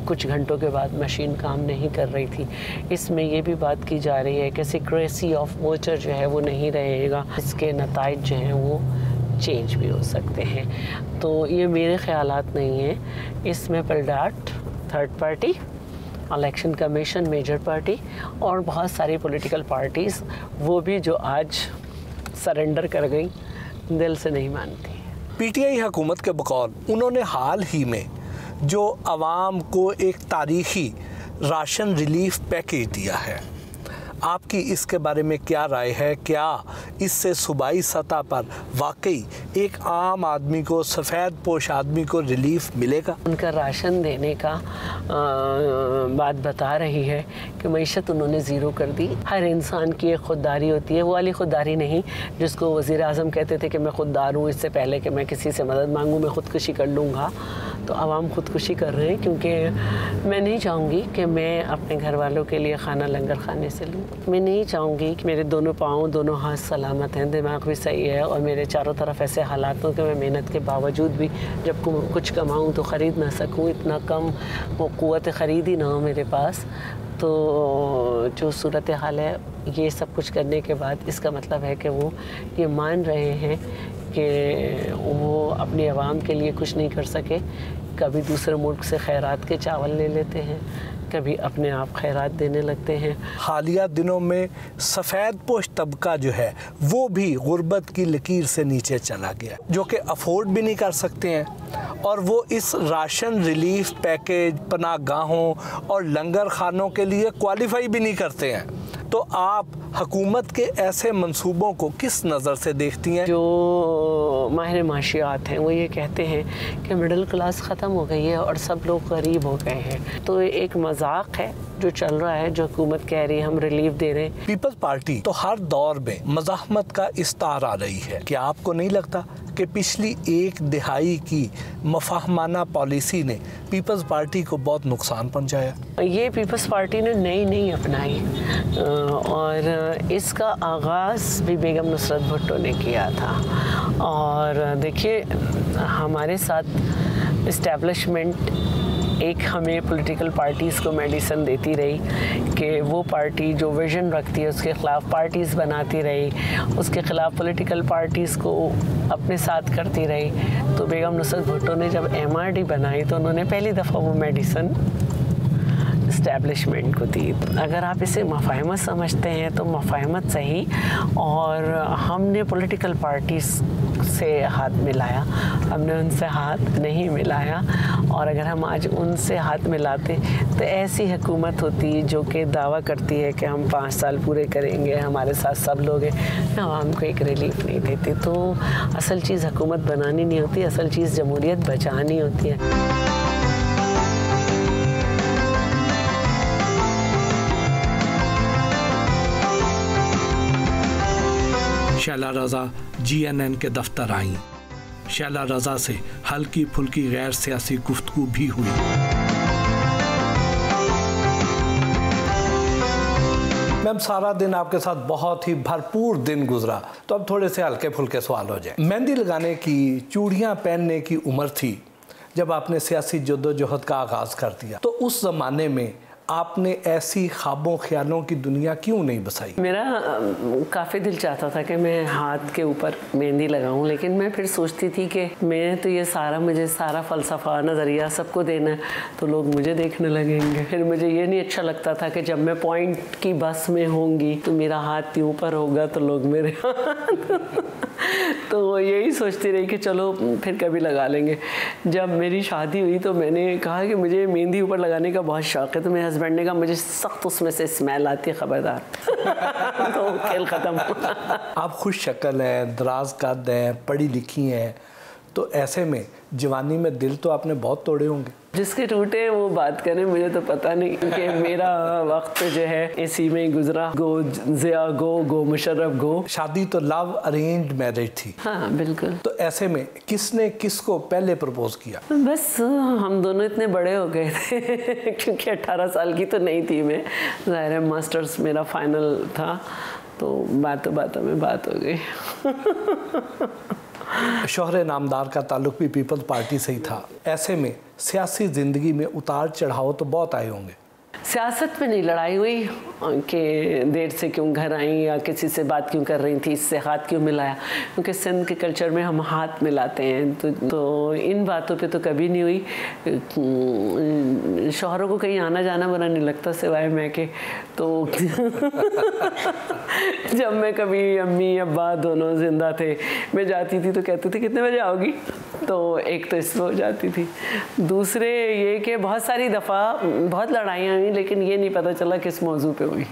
कुछ घंटों के बाद मशीन काम नहीं कर रही थी। इसमें ये भी बात की जा रही है कि सिक्रेसी ऑफ वोटर जो है वो नहीं रहेगा, इसके नताइज जो हैं वो चेंज भी हो सकते हैं। तो ये मेरे ख़यालात नहीं हैं। इसमें पलडाट, third party, election commission, major party और बहुत सारी पॉलिटिकल पार्टीज़ वो भी जो आज सरेंडर कर गई, दिल से नहीं मानती। पीटीआई हुकूमत के बकौल उन्होंने हाल ही में जो आवाम को एक तारीख़ी राशन रिलीफ पैकेज दिया है, आपकी इसके बारे में क्या राय है? क्या इससे सूबाई सतह पर वाकई एक आम आदमी को, सफ़ेद पोश आदमी को रिलीफ मिलेगा? उनका राशन देने का बात बता रही है कि मईशत उन्होंने ज़ीरो कर दी। हर इंसान की एक खुददारी होती है, वो वाली खुददारी नहीं जिसको वज़ीर आज़म कहते थे कि मैं खुददार हूँ, इससे पहले कि मैं किसी से मदद मांगूँ मैं ख़ुदकुशी कर लूँगा। तो आवाम खुदकुशी कर रहे हैं, क्योंकि मैं नहीं चाहूँगी कि मैं अपने घर वालों के लिए खाना लंगर खाने से लूँ। मैं नहीं चाहूँगी कि मेरे दोनों पाँव, दोनों हाथ सलामत हैं, दिमाग भी सही है और मेरे चारों तरफ ऐसे हालात हों कि मैं मेहनत के बावजूद भी जब कुछ कमाऊँ तो ख़रीद ना सकूँ, इतना कम वो क़ुव्वत ख़रीद ही ना हो मेरे पास। तो जो सूरत हाल है, ये सब कुछ करने के बाद इसका मतलब है कि वो ये मान रहे हैं कि वो अपनी आवाम के लिए कुछ नहीं कर सके। कभी दूसरे मुल्क से खैरात के चावल ले लेते हैं, कभी अपने आप खैरात देने लगते हैं। हालिया दिनों में सफ़ेद पोश तबका जो है वो भी गुर्बत की लकीर से नीचे चला गया, जो कि अफोर्ड भी नहीं कर सकते हैं और वो इस राशन रिलीफ पैकेज, पनाहगाहों और लंगर खानों के लिए क्वालिफाई भी नहीं करते हैं। तो आप हुकूमत के ऐसे मंसूबों को किस नज़र से देखती हैं? जो माहिर माशियात हैं वो ये कहते हैं कि मिडिल क्लास ख़त्म हो गई है और सब लोग गरीब हो गए हैं। तो एक मजाक है जो चल रहा है, जो हुकूमत कह रही है हम रिलीफ दे रहे हैं। पीपल्स पार्टी तो हर दौर में मज़ाहमत का इस्तार आ रही है। क्या आपको नहीं लगता कि पिछली एक दिहाई की मफाहमाना पॉलिसी ने पीपल्स पार्टी को बहुत नुकसान पहुंचाया? ये पीपल्स पार्टी ने नई अपनाई और इसका आगाज़ भी बेगम नुसरत भुट्टो ने किया था। और देखिए, हमारे साथ इस्टेब्लिशमेंट एक हमें पॉलिटिकल पार्टीज़ को मेडिसिन देती रही कि वो पार्टी जो विज़न रखती है उसके ख़िलाफ़ पार्टीज़ बनाती रही, उसके ख़िलाफ़ पॉलिटिकल पार्टीज़ को अपने साथ करती रही। तो बेगम नुसरत भुट्टो ने जब MRD बनाई तो उन्होंने पहली दफ़ा वो मेडिसिन इस्टेब्लिशमेंट को दी। अगर आप इसे मफाहमत समझते हैं तो मफाहमत सही, और हमने पॉलिटिकल पार्टीज़ से हाथ मिलाया, हमने उनसे हाथ नहीं मिलाया। और अगर हम आज उनसे हाथ मिलाते तो ऐसी हुकूमत होती जो कि दावा करती है कि हम 5 साल पूरे करेंगे, हमारे साथ सब लोग हैं, आवाम को एक रिलीफ नहीं देती। तो असल चीज़ हुकूमत बनानी नहीं होती, असल चीज़ जमहूरियत बचानी होती है। शैला रज़ा GNN के दफ्तर आईं। शैला रज़ा से हल्की फुल्की गैर सियासी गुफ्तगू भी हुई। मैम, सारा दिन आपके साथ बहुत ही भरपूर दिन गुजरा, तो अब थोड़े से हल्के फुल्के सवाल हो जाए। मेहंदी लगाने की, चूड़ियाँ पहनने की उम्र थी जब आपने सियासी जद्दोजहद का आगाज़ कर दिया, तो उस ज़माने में आपने ऐसी ख्वाबों ख्यालों की दुनिया क्यों नहीं बसाई? मेरा काफ़ी दिल चाहता था कि मैं हाथ के ऊपर मेहंदी लगाऊं, लेकिन मैं फिर सोचती थी कि मैं तो ये मुझे सारा फ़लसफ़ा नज़रिया सबको देना है तो लोग मुझे देखने लगेंगे। फिर मुझे ये नहीं अच्छा लगता था कि जब मैं पॉइंट की बस में होंगी तो मेरा हाथ ऊपर होगा तो लोग मेरे तो यही सोचती रही कि चलो फिर कभी लगा लेंगे। जब मेरी शादी हुई तो मैंने कहा कि मुझे मेहंदी ऊपर लगाने का बहुत शौक़ है, तो मेरे हस्बैंड ने कहा मुझे सख्त उसमें से स्मेल आती है, खबरदार। तो खेल ख़त्म। आप खुश शक्ल हैं, दराज कद हैं, पढ़ी लिखी हैं, तो ऐसे में जवानी में दिल तो आपने बहुत तोड़े होंगे। जिसके टूटे वो बात करें, मुझे तो पता नहीं, क्योंकि मेरा वक्त जो है इसी में गुजरा। गो ज़िया गो मुशर्रफ गो। शादी तो लव अरेंज्ड मैरिज थी। हाँ बिल्कुल। तो ऐसे में किसने किसको पहले प्रपोज किया? बस हम दोनों इतने बड़े हो गए थे क्योंकि 18 साल की तो नहीं थी मैं, ज़ाहिर है मास्टर्स मेरा फाइनल था, तो बातों में बात हो गई। शोहर नामदार का ताल्लुक भी पीपल्स पार्टी से ही था। ऐसे में सियासी ज़िंदगी में उतार चढ़ाव तो बहुत आए होंगे। सियासत में नहीं लड़ाई हुई कि देर से क्यों घर आई या किसी से बात क्यों कर रही थी, इससे हाथ क्यों मिलाया, क्योंकि सिंध के कल्चर में हम हाथ मिलाते हैं, तो इन बातों पे तो कभी नहीं हुई। शौहरों को कहीं आना जाना बुरा नहीं लगता सिवाय मैं के, तो जब मैं कभी अम्मी अब्बा दोनों जिंदा थे, मैं जाती थी तो कहते थे कितने बजे आओगी, तो एक तो इसमें हो जाती थी। दूसरे ये कि बहुत सारी दफ़ा बहुत लड़ाइयाँ हुई, लेकिन ये नहीं पता चला किस मौजू पे हुई।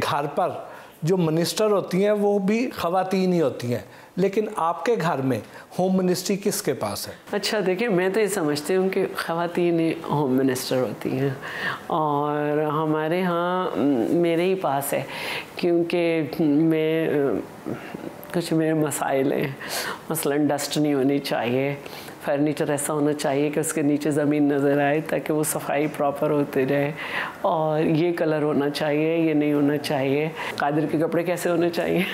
घर पर जो मिनिस्टर होती हैं वो भी ख़वातीन ही होती हैं, लेकिन आपके घर में होम मिनिस्ट्री किसके पास है? अच्छा देखिए, मैं तो ये समझती हूँ कि ख़वातीन होम मिनिस्टर होती हैं, और हमारे यहाँ मेरे ही पास है, क्योंकि मैं कुछ मेरे मसाइल हैं। मसलन डस्ट नहीं होनी चाहिए, फर्नीचर ऐसा होना चाहिए कि उसके नीचे ज़मीन नज़र आए ताकि वो सफाई प्रॉपर होते रहे, और ये कलर होना चाहिए, ये नहीं होना चाहिए। कादिर के कपड़े कैसे होने चाहिए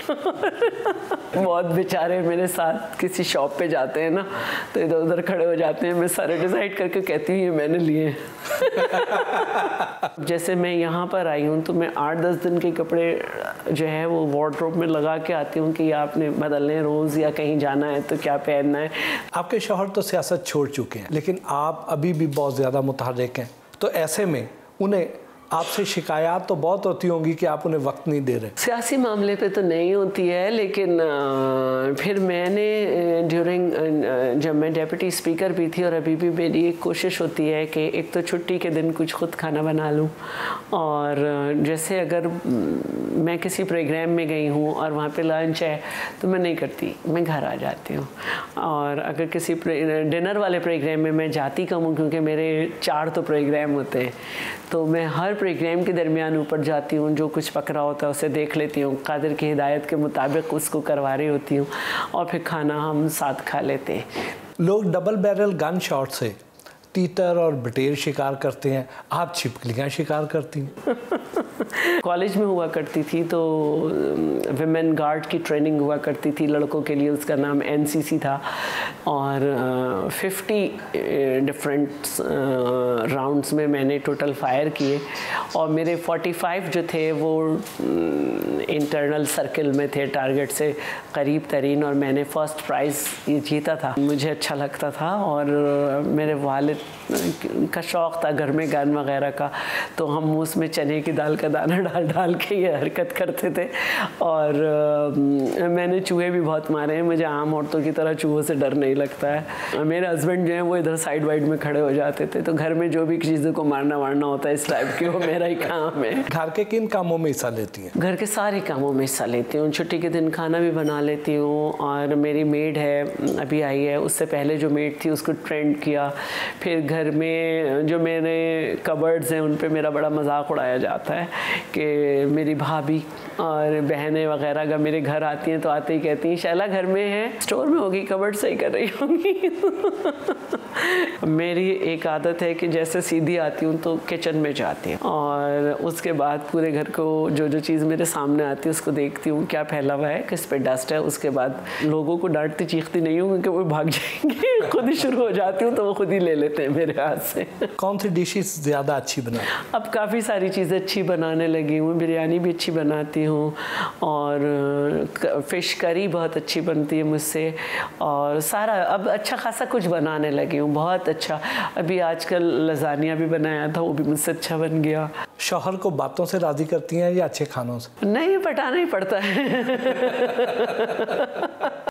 बहुत बेचारे मेरे साथ किसी शॉप पे जाते हैं ना, तो इधर उधर खड़े हो जाते हैं, मैं सारे डिसाइड करके कहती हूँ ये मैंने लिए जैसे मैं यहाँ पर आई हूँ तो मैं 8-10 दिन के कपड़े जो है वो वार्डरोब में लगा के आती हूँ कि आपने बदलने रोज़ या कहीं जाना है तो क्या पहनना है। आपके शौहर तो सियासत छोड़ चुके हैं, लेकिन आप अभी भी बहुत ज़्यादा मुतहर्रिक हैं, तो ऐसे में उन्हें आपसे शिकायत तो बहुत होती होंगी कि आप उन्हें वक्त नहीं दे रहे। सियासी मामले पे तो नहीं होती है, लेकिन फिर मैंने ड्यूरिंग जब मैं डेप्यूटी स्पीकर भी थी, और अभी भी मेरी एक कोशिश होती है कि एक तो छुट्टी के दिन कुछ खुद खाना बना लूँ, और जैसे अगर मैं किसी प्रोग्राम में गई हूँ और वहाँ पे लंच है तो मैं नहीं करती, मैं घर आ जाती हूँ। और अगर किसी डिनर वाले प्रोग्राम में मैं जाती कम हूँ, क्योंकि मेरे 4 तो प्रोग्राम होते हैं, तो मैं हर प्रोग्राम के दरमियान ऊपर जाती हूँ, जो कुछ पकड़ा होता है उसे देख लेती हूँ, कादिर की हिदायत के मुताबिक उसको करवा रही होती हूँ, और फिर खाना हम साथ खा लेते हैं। लोग डबल बैरल गन शॉट से तीतर और बटेर शिकार करते हैं, आप छिपकलियाँ शिकार करती हैं। कॉलेज में हुआ करती थी तो विमेन गार्ड की ट्रेनिंग हुआ करती थी लड़कों के लिए, उसका नाम एनसीसी था, और 50 डिफरेंट राउंड्स में मैंने टोटल फायर किए, और मेरे 45 जो थे वो इंटरनल सर्किल में थे, टारगेट से करीब तरीन, और मैंने फर्स्ट प्राइज़ ये जीता था। मुझे अच्छा लगता था, और मेरे वालिद का शौक़ था घर में गान वगैरह का, तो हम उसमें चने की दाल का दाना डाल के ये हरकत करते थे। और मैंने चूहे भी बहुत मारे हैं, मुझे आम औरतों की तरह चूहों से डर नहीं लगता है। मेरे हस्बैंड जो हैं वो इधर साइड वाइड में खड़े हो जाते थे, तो घर में जो भी चीज़ों को मारना होता है इस टाइप की, वो मेरा ही काम है। घर के किन कामों में हिस्सा लेती हैं? घर के सारे कामों में हिस्सा लेती हूँ, छुट्टी के दिन खाना भी बना लेती हूँ, और मेरी मेड है अभी आई है, उससे पहले जो मेड थी उसको ट्रेंड किया। फिर घर में जो मेरे कबर्ड्स हैं उन पे मेरा बड़ा मजाक उड़ाया जाता है कि मेरी भाभी और बहनें वगैरह अगर मेरे घर आती हैं तो आते ही कहती हैं शैला घर में है, स्टोर में होगी, कबर्ड सही कर रही होंगी। मेरी एक आदत है कि जैसे सीधी आती हूँ तो किचन में जाती हूँ, और उसके बाद पूरे घर को जो चीज़ मेरे सामने आती है उसको देखती हूँ क्या फैला हुआ है, किस पे डस्ट है। उसके बाद लोगों को डांटती चीखती नहीं हूँ क्योंकि वो भाग जाएंगे, खुद ही शुरू हो जाती हूँ तो वो खुद ही ले लेते हैं मेरे हाथ से। कौन सी डिशेस ज़्यादा अच्छी बनाती? अब काफ़ी सारी चीज़ें अच्छी बनाने लगी हूँ, बिरयानी भी अच्छी बनाती हूँ, और फ़िश करी बहुत अच्छी बनती है मुझसे, और सारा अब अच्छा खासा कुछ बनाने लगी हूँ, बहुत अच्छा। अभी आजकल लजानिया भी बनाया था, वो भी मुझसे अच्छा बन गया। शौहर को बातों से राज़ी करती हैं या अच्छे खानों से? नहीं, पटाना ही पड़ता है।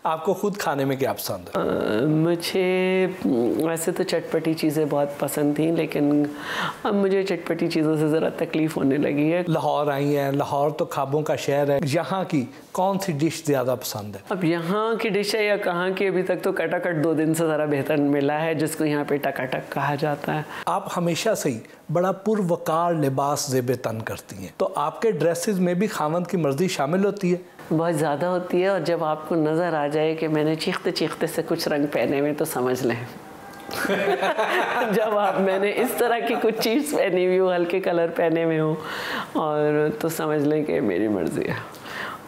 आपको खुद खाने में क्या पसंद है? मुझे वैसे तो चटपटी चीज़ें बहुत पसंद थी, लेकिन अब मुझे चटपटी चीज़ों से ज़रा तकलीफ़ होने लगी है। लाहौर आई हैं, लाहौर तो ख्वाबों का शहर है, यहाँ की कौन सी डिश ज़्यादा पसंद है? अब यहाँ की डिश है या कहाँ की, अभी तक तो कटाकट 2 दिन से ज़रा बेहतर मिला है, जिसको यहाँ पे टकाटक कहा जाता है। आप हमेशा से ही बड़ा पुरवकार लिबास ज़ेब तन करती हैं, तो आपके ड्रेसेस में भी खावंद की मर्जी शामिल होती है? बहुत ज़्यादा होती है, और जब आपको नज़र आ जाए कि मैंने चीखते चीखते से कुछ रंग पहने हुए तो समझ लें जब मैंने इस तरह की कुछ चीज़ पहनी हुई हो, हल्के कलर पहने हुए हो, और तो समझ लें कि मेरी मर्ज़ी है।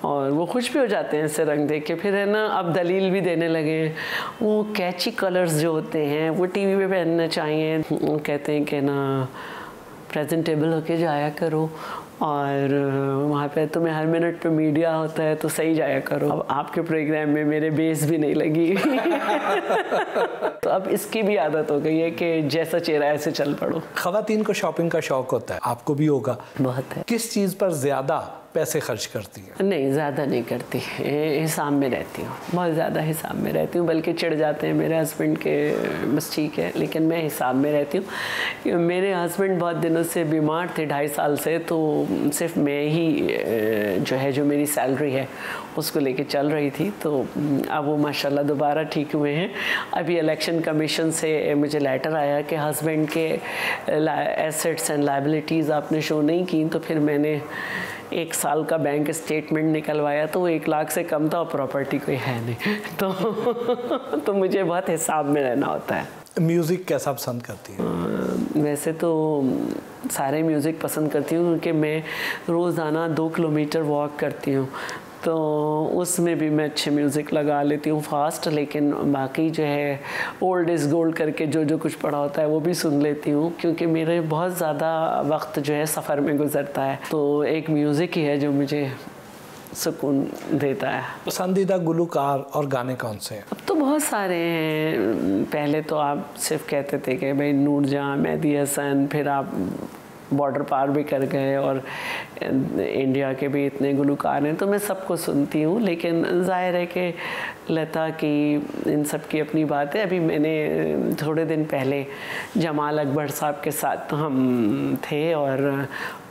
और वो खुश भी हो जाते हैं इससे रंग देख के। फिर है ना, अब दलील भी देने लगे हैं, वो कैची कलर्स जो होते हैं वो टीवी पे पहनना चाहिए। वो कहते हैं कि ना प्रेजेंटेबल होके जाया करो, और वहाँ पे तुम्हें हर मिनट पे मीडिया होता है तो सही जाया करो। अब आपके प्रोग्राम में मेरे बेस भी नहीं लगी तो अब इसकी भी आदत हो गई है कि जैसा चेहरा ऐसे चल पड़ो। ख़वातीन को शॉपिंग का शौक़ होता है, आपको भी होगा? बहुत है। किस चीज़ पर ज़्यादा पैसे खर्च करती हैं? नहीं, ज़्यादा नहीं करती, हिसाब में रहती हूँ, बहुत ज़्यादा हिसाब में रहती हूँ। बल्कि चिढ़ जाते हैं मेरे हस्बैंड के, बस ठीक है, लेकिन मैं हिसाब में रहती हूँ। मेरे हस्बैंड बहुत दिनों से बीमार थे, 2.5 साल से, तो सिर्फ मैं ही जो मेरी सैलरी है उसको लेके चल रही थी। तो अब वो माशाल्लाह दोबारा ठीक हुए हैं। अभी इलेक्शन कमीशन से मुझे लेटर आया कि हस्बैंड के एसेट्स एंड लायबिलिटीज़ आपने शो नहीं की, तो फिर मैंने 1 साल का बैंक स्टेटमेंट निकलवाया, तो वो 1 लाख से कम था और प्रॉपर्टी कोई है नहीं तो मुझे बहुत हिसाब में रहना होता है। म्यूज़िक कैसा पसंद करती है? वैसे तो सारे म्यूज़िक पसंद करती हूँ, क्योंकि मैं रोज़ाना 2 किलोमीटर वॉक करती हूँ, तो उसमें भी मैं अच्छे म्यूज़िक लगा लेती हूँ फास्ट। लेकिन बाकी जो है ओल्ड इज़ गोल्ड करके जो कुछ पड़ा होता है वो भी सुन लेती हूँ, क्योंकि मेरे बहुत ज़्यादा वक्त जो है सफ़र में गुजरता है, तो एक म्यूज़िक ही है जो मुझे सुकून देता है। पसंदीदा गुलकार और गाने कौन से हैं? अब तो बहुत सारे हैं। पहले तो आप सिर्फ कहते थे कि भाई नूरजहां, मेहदी हसन, फिर आप बॉर्डर पार भी कर गए, और इंडिया के भी इतने गुलकार हैं, तो मैं सबको सुनती हूँ। लेकिन ज़ाहिर है कि लता की, इन सब की अपनी बात है। अभी मैंने थोड़े दिन पहले जमाल अकबर साहब के साथ हम थे, और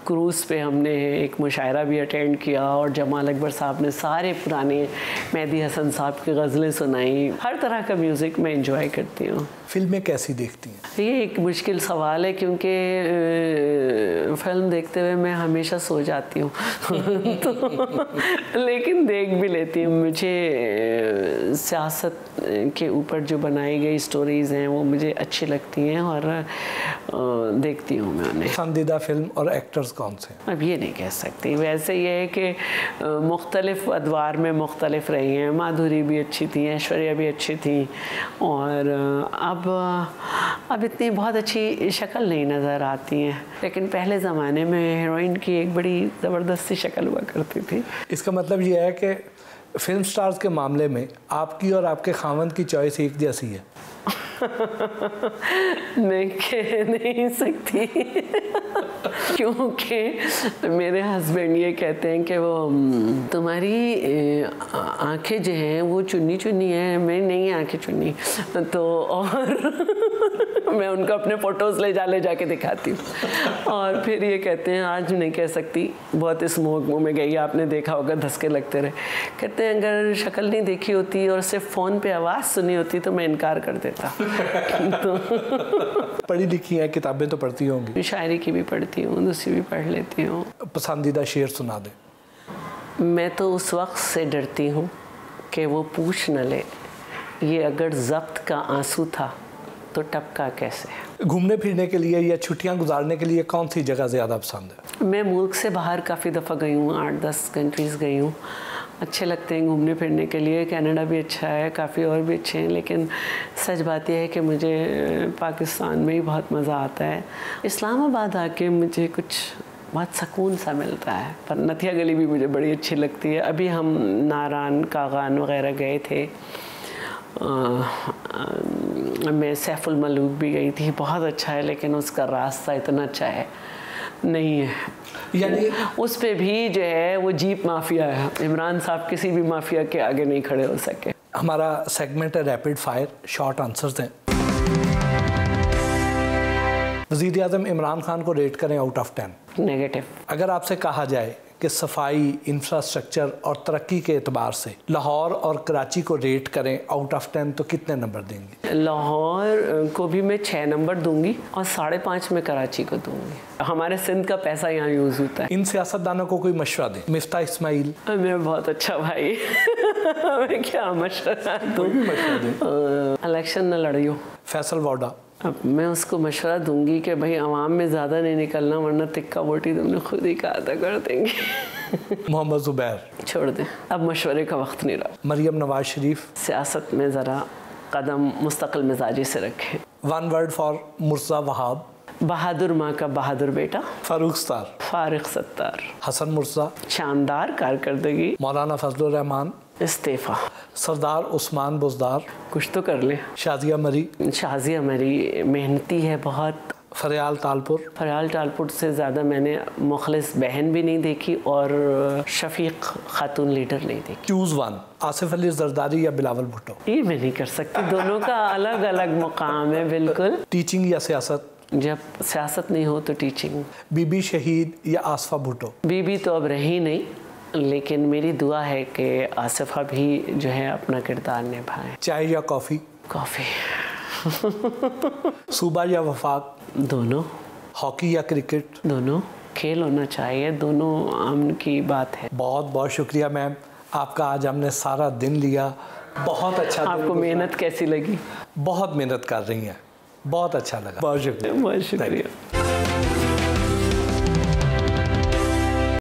क्रूज़ पे हमने एक मुशायरा भी अटेंड किया, और जमाल अकबर साहब ने सारे पुराने मेहदी हसन साहब की गज़लें सुनाई। हर तरह का म्यूज़िक मैं इंजॉय करती हूँ। फिल्में कैसी देखती हैं? ये एक मुश्किल सवाल है, क्योंकि फिल्म देखते हुए मैं हमेशा सो जाती हूँ तो लेकिन देख भी लेती हूँ। मुझे सियासत के ऊपर जो बनाई गई स्टोरीज़ हैं वो मुझे अच्छी लगती हैं, और देखती हूँ मैं उन्हें। पसंदीदा फिल्म और एक्टर्स कौन से? अब ये नहीं कह सकती। वैसे ये है कि मुख्तलिफ अदवार में मुख्तलिफ रही हैं। माधुरी भी अच्छी थी, ऐश्वर्या भी अच्छी थी, और अब इतनी बहुत अच्छी शक्ल नहीं नज़र आती हैं। लेकिन पहले ज़माने में हीरोइन की एक बड़ी ज़बरदस्त सी शक्ल हुआ करती थी। इसका मतलब ये है कि फिल्म स्टार्स के मामले में आपकी और आपके खावंद की चॉइस एक जैसी है? मैं कह नहीं सकती क्योंकि मेरे हस्बैंड ये कहते हैं कि वो तुम्हारी आंखें जो हैं वो चुन्नी चुन्नी हैं, मैं नहीं आंखें चुन्नी, तो और मैं उनको अपने फ़ोटोज़ ले जाके दिखाती हूँ। और फिर ये कहते हैं आज नहीं कह सकती, बहुत स्मोक मुँह में गई, आपने देखा होगा, धसके लगते रहे। कहते हैं अगर शक्ल नहीं देखी होती और सिर्फ फ़ोन पे आवाज़ सुनी होती तो मैं इनकार कर देता। तो पढ़ी लिखी है, किताबें तो पढ़ती होंगी? शायरी की भी पढ़ती हूँ, दूसरी भी पढ़ लेती हूँ। पसंदीदा शेर सुना दें। मैं तो उस वक्त से डरती हूँ कि वो पूछ न ले, ये अगर ज़ब्त का आंसू था तो टपका कैसे। घूमने फिरने के लिए या छुट्टियां गुजारने के लिए कौन सी जगह ज़्यादा पसंद है? मैं मुल्क से बाहर काफ़ी दफ़ा गई हूँ, 8-10 कंट्रीज़ गई हूँ। अच्छे लगते हैं घूमने फिरने के लिए। कनाडा भी अच्छा है, काफ़ी और भी अच्छे हैं, लेकिन सच बात यह है कि मुझे पाकिस्तान में ही बहुत मज़ा आता है। इस्लामाबाद आके मुझे कुछ बहुत सुकून सा मिलता है। पर नथिया गली भी मुझे बड़ी अच्छी लगती है। अभी हम नारान, कागान वगैरह गए थे। मैं सैफुल मलूक भी गई थी, बहुत अच्छा है, लेकिन उसका रास्ता इतना अच्छा है नहीं है, यानी उस पे भी जो है वो जीप माफिया है। इमरान साहब किसी भी माफिया के आगे नहीं खड़े हो सके। हमारा सेगमेंट है रैपिड फायर, शॉर्ट आंसर्स हैं। वज़ीर आज़म इमरान खान को रेट करें आउट ऑफ 10। नेगेटिव। अगर आपसे कहा जाए कि सफाई, इंफ्रास्ट्रक्चर और तरक्की के एतबार से लाहौर और कराची को रेट करें आउट ऑफ 10 तो कितने नंबर देंगे? लाहौर को भी मैं 6 नंबर दूंगी और 5.5 में कराची को दूंगी। हमारे सिंध का पैसा यहाँ यूज़ होता है। इन सियासतदानों को कोई मशवरा दें। मिफ्ता इस्माइल मेरा बहुत अच्छा भाई मैं क्या मशवरा दूँ? इलेक्शन न लड़ियो। फैसल वाडा अब मैं उसको मशवरा दूंगी कि भाई आवाम में ज़्यादा नहीं निकलना वरना तिक्का बोटी तुमने खुद ही कहा था कर देंगे। मोहम्मद ज़ुबैर छोड़ दें, अब मशवरे का वक्त नहीं रहा। मरियम नवाज शरीफ सियासत में ज़रा कदम मुस्तकिल मिजाजी से रखें। One word for Mirza Wahab. बहादुर माँ का बहादुर बेटा। फारूक सत्तार। फारिक सत्तार। हसन मुर्जा शानदार कारकर्दगी। मौलाना फजलुर रहमान इस्तीफ़ा। सरदार उस्मान बुज़दार। कुछ तो कर ले। शाजिया मरी। शाजिया मरी मेहनती है बहुत। फरियाल तालपुर। फरियाल तालपुर से ज़्यादा मैंने मुखलिस बहन भी नहीं देखी और शफीक खातून लीडर नहीं देखी। चूज़ वन, आसिफ अली जरदारी या बिलावल भुट्टो? ये मैं नहीं कर सकती, दोनों का अलग अलग मुकाम है। बिल्कुल। टीचिंग या सियासत? जब सियासत नहीं हो तो टीचिंग। बीबी शहीद या आसफा भुट्टो? बीबी तो अब रही नहीं, लेकिन मेरी दुआ है कि आसिफा भी जो है अपना किरदार निभाएं। चाय या कॉफ़ी? कॉफ़ी। सूबा या वफाक? दोनों। हॉकी या क्रिकेट? दोनों। खेल होना चाहिए, दोनों अमन की बात है। बहुत बहुत शुक्रिया मैम, आपका आज हमने सारा दिन लिया। बहुत अच्छा। आपको मेहनत कैसी लगी? बहुत मेहनत कर रही हैं, बहुत अच्छा लगा। बहुत शुक्रिया। बहुत शुक्रिया।